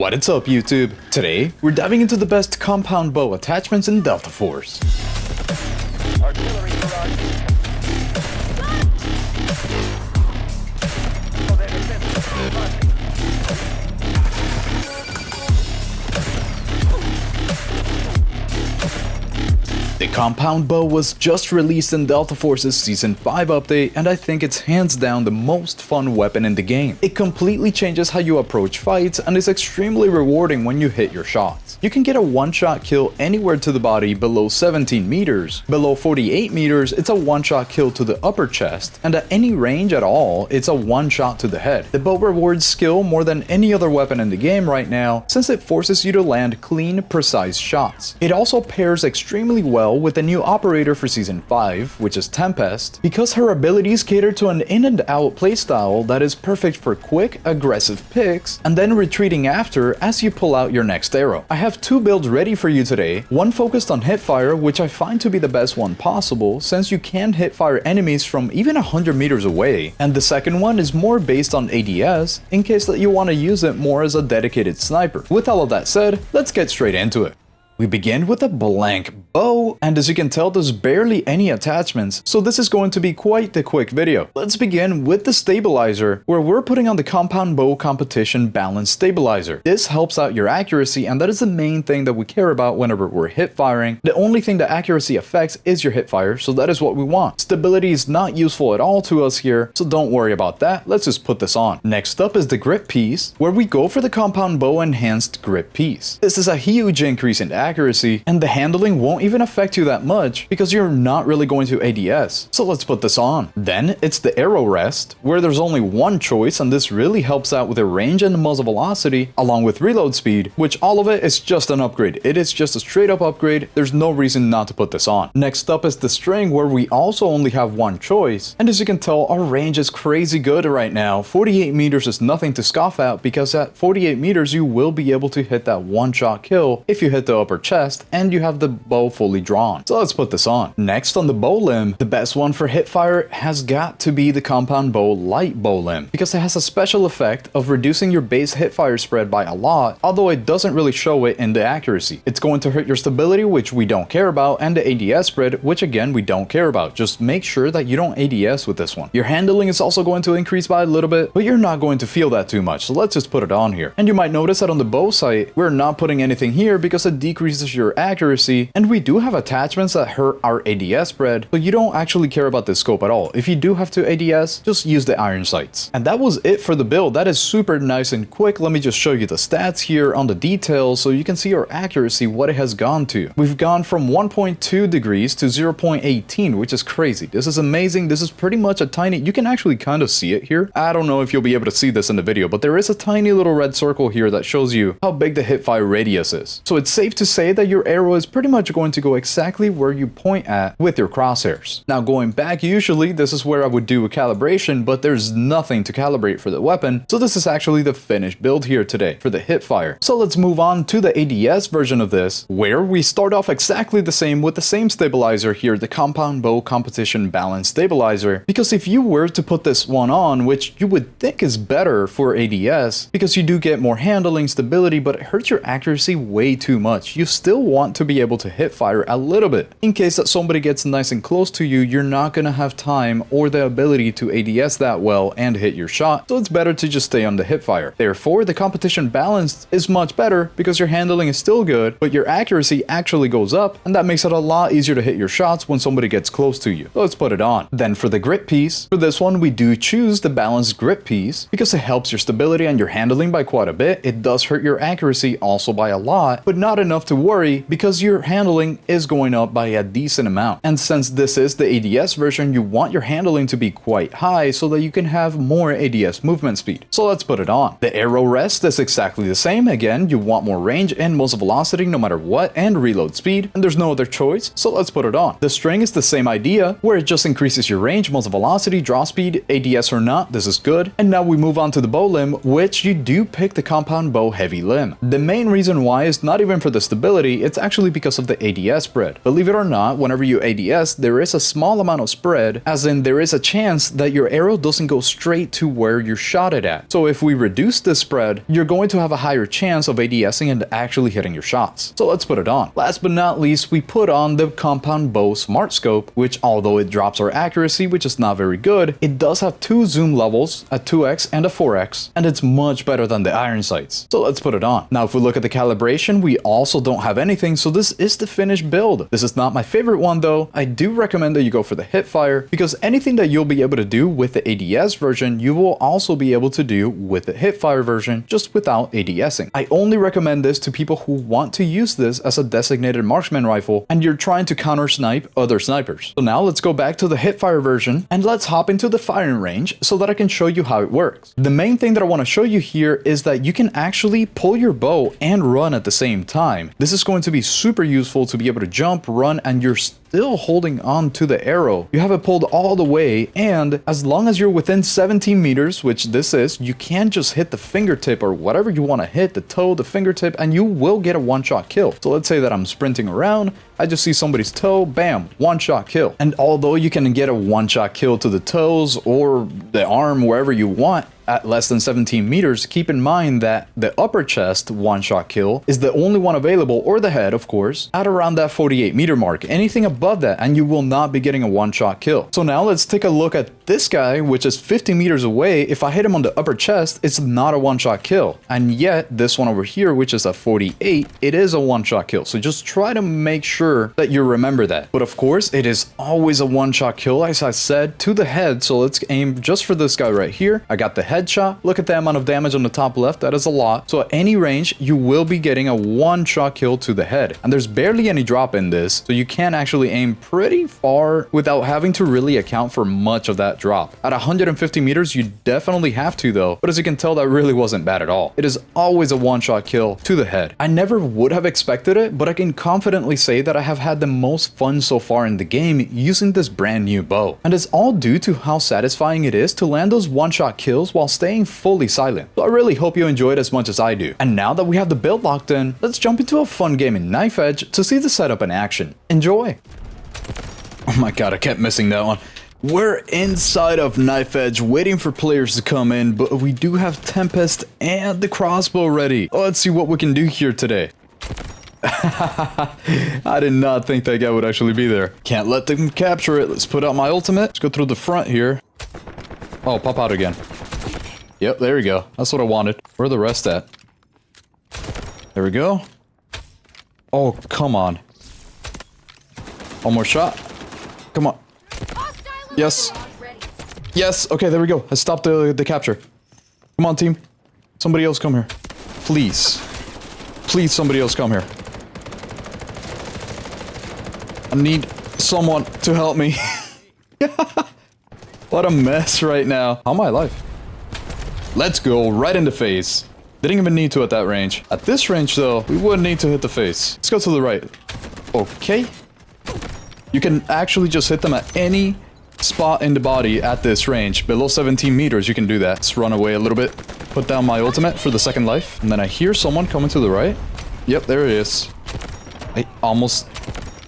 What is up, YouTube? Today, we're diving into the best compound bow attachments in Delta Force. Artillery barrage. Oh, their defenses are busting. The compound bow was just released in Delta Force's Season 5 update, and I think it's hands down the most fun weapon in the game. It completely changes how you approach fights and is extremely rewarding when you hit your shots. You can get a one-shot kill anywhere to the body below 17 meters. Below 48 meters, it's a one-shot kill to the upper chest, and at any range at all, it's a one-shot to the head. The bow rewards skill more than any other weapon in the game right now, since it forces you to land clean, precise shots. It also pairs extremely well with a new operator for Season 5, which is Tempest, because her abilities cater to an in and out playstyle that is perfect for quick, aggressive picks, and then retreating after as you pull out your next arrow. I have two builds ready for you today, one focused on hipfire, which I find to be the best one possible, since you can hipfire enemies from even 100 meters away, and the second one is more based on ADS, in case that you want to use it more as a dedicated sniper. With all of that said, let's get straight into it. We begin with a blank bow, and as you can tell, there's barely any attachments, so this is going to be quite the quick video. Let's begin with the stabilizer, where we're putting on the compound bow competition balance stabilizer. This helps out your accuracy, and that is the main thing that we care about whenever we're hip firing. The only thing that accuracy affects is your hip fire, so that is what we want. Stability is not useful at all to us here, so don't worry about that. Let's just put this on. Next up is the grip piece, where we go for the compound bow enhanced grip piece. This is a huge increase in accuracy, and the handling won't even affect you that much because you're not really going to ADS. So let's put this on. Then it's the arrow rest, where there's only one choice, and this really helps out with the range and muzzle velocity along with reload speed, which all of it is just an upgrade. It is just a straight up upgrade. There's no reason not to put this on. Next up is the string, where we also only have one choice, and as you can tell, our range is crazy good right now. 48 meters is nothing to scoff at, because at 48 meters you will be able to hit that one shot kill if you hit the upper chest and you have the bow fully drawn. So let's put this on. Next, on the bow limb, the best one for hipfire has got to be the compound bow light bow limb, because it has a special effect of reducing your base hipfire spread by a lot, although it doesn't really show it in the accuracy. It's going to hurt your stability, which we don't care about, and the ADS spread, which again we don't care about. Just make sure that you don't ADS with this one. Your handling is also going to increase by a little bit, but you're not going to feel that too much, so let's just put it on here. And you might notice that on the bow sight, we're not putting anything here because it decreases your accuracy, and we do have attachments that hurt our ADS spread, but you don't actually care about this scope at all. If you do have to ADS, just use the iron sights. And that was it for the build. That is super nice and quick. Let me just show you the stats here on the details so you can see our accuracy, what it has gone to. We've gone from 1.2 degrees to 0.18, which is crazy. This is amazing. This is pretty much a tiny, you can actually kind of see it here. I don't know if you'll be able to see this in the video, but there is a tiny little red circle here that shows you how big the hipfire radius is. So it's safe to say that your arrow is pretty much going to go exactly where you point at with your crosshairs. Now going back, usually this is where I would do a calibration, but there's nothing to calibrate for the weapon, so this is actually the finished build here today for the hipfire. So let's move on to the ADS version of this, where we start off exactly the same with the same stabilizer here, the compound bow competition balance stabilizer, because if you were to put this one on, which you would think is better for ADS, because you do get more handling, stability, but it hurts your accuracy way too much. You still want to be able to hip fire a little bit. In case that somebody gets nice and close to you, you're not gonna have time or the ability to ADS that well and hit your shot, so it's better to just stay on the hip fire. Therefore, the competition balance is much better because your handling is still good, but your accuracy actually goes up, and that makes it a lot easier to hit your shots when somebody gets close to you. So let's put it on. Then for the grip piece, for this one we do choose the balanced grip piece because it helps your stability and your handling by quite a bit. It does hurt your accuracy also by a lot, but not enough to worry because your handling is going up by a decent amount. And since this is the ADS version, you want your handling to be quite high so that you can have more ADS movement speed. So let's put it on. The arrow rest is exactly the same. Again, you want more range and muzzle velocity no matter what, and reload speed, and there's no other choice, so let's put it on. The string is the same idea, where it just increases your range, muzzle velocity, draw speed, ADS or not, this is good. And now we move on to the bow limb, which you do pick the compound bow heavy limb. The main reason why is not even for the stability ability, it's actually because of the ADS spread. Believe it or not, whenever you ADS, there is a small amount of spread, as in there is a chance that your arrow doesn't go straight to where you shot it at. So if we reduce this spread, you're going to have a higher chance of ADSing and actually hitting your shots. So let's put it on. Last but not least, we put on the Compound Bow Smart Scope, which although it drops our accuracy, which is not very good, it does have 2 zoom levels, a 2x and a 4x, and it's much better than the iron sights. So let's put it on. Now if we look at the calibration, we also don't have anything, so this is the finished build. This is not my favorite one though. I do recommend that you go for the hipfire, because anything that you'll be able to do with the ADS version, you will also be able to do with the hipfire version, just without ADSing. I only recommend this to people who want to use this as a designated marksman rifle and you're trying to counter snipe other snipers. So now let's go back to the hipfire version and let's hop into the firing range so that I can show you how it works. The main thing that I want to show you here is that you can actually pull your bow and run at the same time. This is going to be super useful to be able to jump, run, and you're still holding on to the arrow. You have it pulled all the way, and as long as you're within 17 meters, which this is, you can just hit the fingertip or whatever you want to hit, the toe, the fingertip, and you will get a one-shot kill. So let's say that I'm sprinting around, I just see somebody's toe, bam, one-shot kill. And although you can get a one-shot kill to the toes or the arm, wherever you want, at less than 17 meters, keep in mind that the upper chest one-shot kill is the only one available, or the head, of course, at around that 48 meter mark. Anything above that, and you will not be getting a one-shot kill. So now let's take a look at this guy, which is 50 meters away. If I hit him on the upper chest, it's not a one-shot kill. And yet, this one over here, which is at 48, it is a one-shot kill. So just try to make sure that you remember that. But of course, it is always a one-shot kill, as I said, to the head. So let's aim just for this guy right here. I got the headshot. Look at the amount of damage on the top left. That is a lot. So at any range, you will be getting a one-shot kill to the head. And there's barely any drop in this, so you can actually aim pretty far without having to really account for much of that drop. At 150 meters, you definitely have to though. But as you can tell, that really wasn't bad at all. It is always a one-shot kill to the head. I never would have expected it, but I can confidently say that I have had the most fun so far in the game using this brand new bow. And it's all due to how satisfying it is to land those one-shot kills while staying fully silent. So I really hope you enjoyed as much as I do. And now that we have the build locked in, let's jump into a fun game in Knife Edge to see the setup in action. Enjoy! Oh my god, I kept missing that one. We're inside of Knife Edge waiting for players to come in, but we do have Tempest and the crossbow ready. Let's see what we can do here today. I did not think that guy would actually be there. Can't let them capture it. Let's put out my ultimate. Let's go through the front here. Oh, pop out again. Yep, there we go. That's what I wanted. Where are the rest at? There we go. Oh, come on. One more shot. Come on. Yes. Yes. Okay, there we go. I stopped the capture. Come on, team. Somebody else come here. Please. Please, somebody else come here. I need someone to help me. What a mess right now. How am I alive? Let's go right in the face. Didn't even need to at that range. At this range, though, we would need to hit the face. Let's go to the right. Okay. You can actually just hit them at any spot in the body at this range. Below 17 meters, you can do that. Let's run away a little bit. Put down my ultimate for the second life. And then I hear someone coming to the right. Yep, there it is. I almost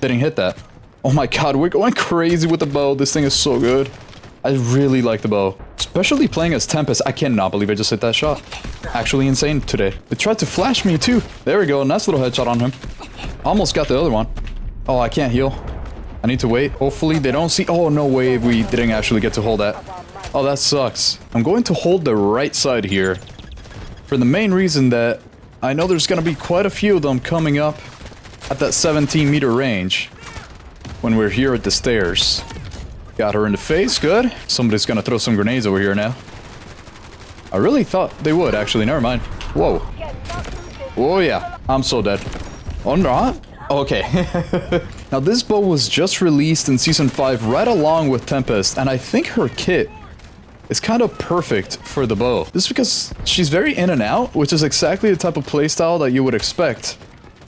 didn't hit that. Oh my god, we're going crazy with the bow. This thing is so good. I really like the bow. Especially playing as Tempest. I cannot believe I just hit that shot. Actually insane today. It tried to flash me too. There we go. Nice little headshot on him. Almost got the other one. Oh, I can't heal. I need to wait. Hopefully they don't see. Oh, no way. We didn't actually get to hold that. Oh, that sucks. I'm going to hold the right side here. For the main reason that I know there's going to be quite a few of them coming up at that 17-meter range when we're here at the stairs. Got her in the face. Good. Somebody's going to throw some grenades over here now. I really thought they would, actually. Never mind. Whoa. Oh, yeah. I'm so dead. Oh, not? Okay. Now, this bow was just released in Season 5 right along with Tempest, and I think her kit is kind of perfect for the bow. This is because she's very in and out, which is exactly the type of playstyle that you would expect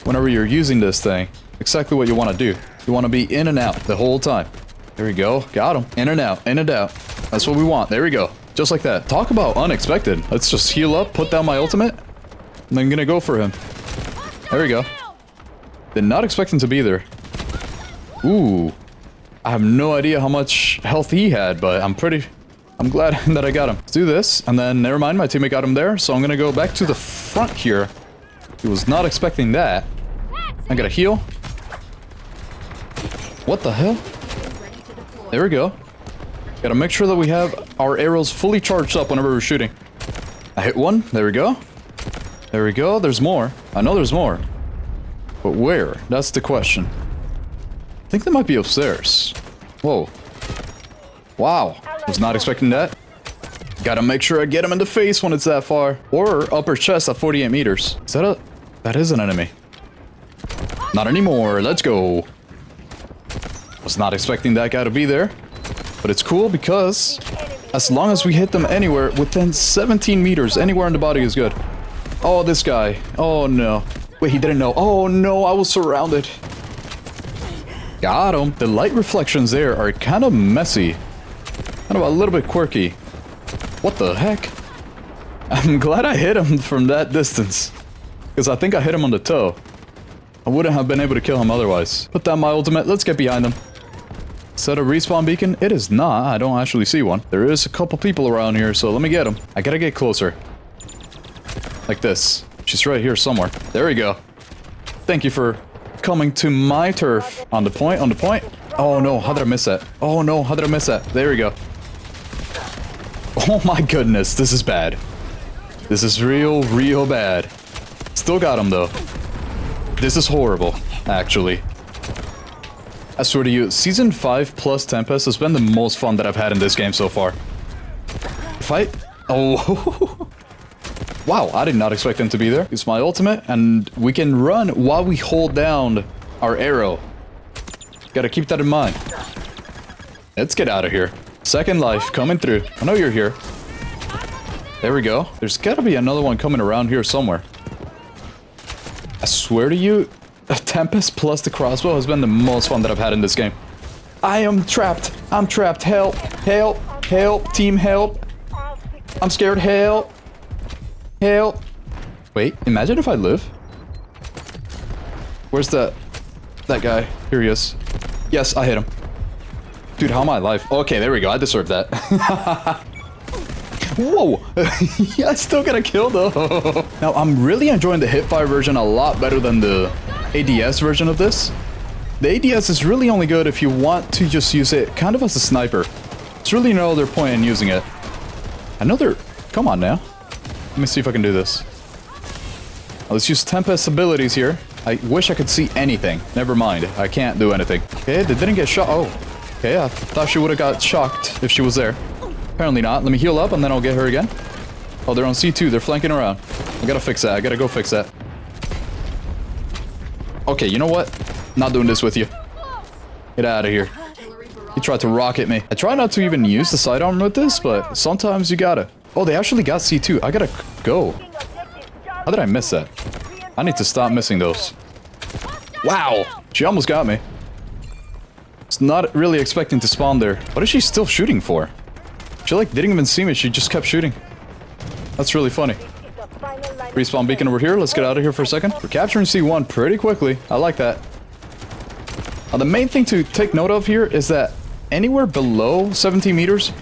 whenever you're using this thing. Exactly what you want to do. You want to be in and out the whole time. There we go. Got him. In and out. In and out. That's what we want. There we go. Just like that. Talk about unexpected. Let's just heal up, put down my ultimate, and I'm gonna go for him. There we go. Did not expect him to be there. Ooh. I have no idea how much health he had, but I'm glad that I got him. Let's do this, and then never mind, my teammate got him there, so I'm gonna go back to the front here. He was not expecting that. I gotta heal. What the hell? There we go. Gotta make sure that we have our arrows fully charged up whenever we're shooting. I hit one. There we go. There we go. There's more. I know there's more. But where? That's the question. I think they might be upstairs. Whoa. Wow. Was not expecting that. Gotta make sure I get him in the face when it's that far. Or upper chest at 48 meters. Is that a... That is an enemy. Not anymore. Let's go. Was not expecting that guy to be there. But it's cool because as long as we hit them anywhere within 17 meters, anywhere in the body is good. Oh, this guy. Oh, no. Wait, he didn't know. Oh, no, I was surrounded. Got him. The light reflections there are kind of messy. Kind of a little bit quirky. What the heck? I'm glad I hit him from that distance. Because I think I hit him on the toe. I wouldn't have been able to kill him otherwise. Put down my ultimate. Let's get behind them. Is that a respawn beacon? It is not. I don't actually see one. There is a couple people around here, so let me get them. I gotta get closer. Like this. She's right here somewhere. There we go. Thank you for coming to my turf. On the point, on the point. Oh no, how did I miss that? Oh no, how did I miss that? There we go. Oh my goodness, this is bad. This is real bad. Still got him though. This is horrible, actually. I swear to you, Season 5 plus Tempest has been the most fun that I've had in this game so far. Fight? Oh. Wow, I did not expect him to be there. Use my ultimate, and we can run while we hold down our arrow. Gotta keep that in mind. Let's get out of here. Second life coming through. I know you're here. There we go. There's gotta be another one coming around here somewhere. I swear to you, a Tempest plus the crossbow has been the most fun that I've had in this game. I am trapped. I'm trapped. Help. Help. Help. Team help. I'm scared. Help. Help. Wait, imagine if I live. Where's that guy? Here he is. Yes, I hit him. Dude, how am I alive? Okay, there we go. I deserve that. Whoa! Yeah, I still got a kill though. Now, I'm really enjoying the hipfire version a lot better than the ADS version of this. The ADS is really only good if you want to just use it kind of as a sniper. There's really no other point in using it. Another... Come on now. Let me see if I can do this. Let's use Tempest abilities here. I wish I could see anything. Never mind. I can't do anything. Okay, they didn't get shot. Oh. Okay, I thought she would have got shocked if she was there. Apparently not. Let me heal up and then I'll get her again. Oh, they're on C2. They're flanking around. I gotta fix that. I gotta go fix that. Okay, you know what? Not doing this with you. Get out of here. He tried to rocket me. I try not to even use the sidearm with this, but sometimes you gotta. Oh, they actually got C2. I gotta go. How did I miss that? I need to stop missing those. Wow! She almost got me. It's not really expecting to spawn there. What is she still shooting for? She like didn't even see me. She just kept shooting. That's really funny. Respawn beacon over here. Let's get out of here for a second. We're capturing C1 pretty quickly. I like that. Now, the main thing to take note of here is that anywhere below 17 meters,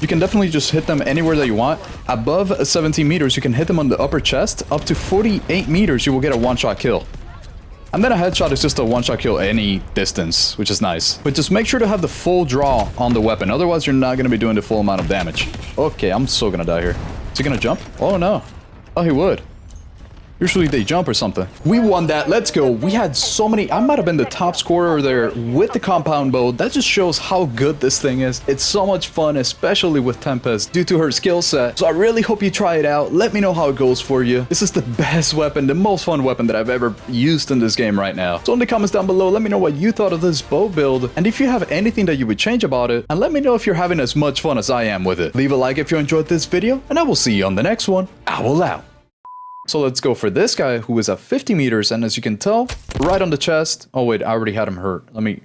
you can definitely just hit them anywhere that you want. Above 17 meters, you can hit them on the upper chest. Up to 48 meters, you will get a one-shot kill. And then a headshot is just a one-shot kill any distance, which is nice. But just make sure to have the full draw on the weapon. Otherwise, you're not going to be doing the full amount of damage. Okay, I'm so going to die here. Is he going to jump? Oh, no. Oh, he would. Usually they jump or something. We won that. Let's go. We had so many. I might have been the top scorer there with the compound bow. That just shows how good this thing is. It's so much fun, especially with Tempest, due to her skill set. So I really hope you try it out. Let me know how it goes for you. This is the best weapon, the most fun weapon that I've ever used in this game right now. So in the comments down below, let me know what you thought of this bow build. And if you have anything that you would change about it. And let me know if you're having as much fun as I am with it. Leave a like if you enjoyed this video. And I will see you on the next one. Owl out. So let's go for this guy who is at 50 meters, and as you can tell, right on the chest. Oh wait, I already had him hurt. Let me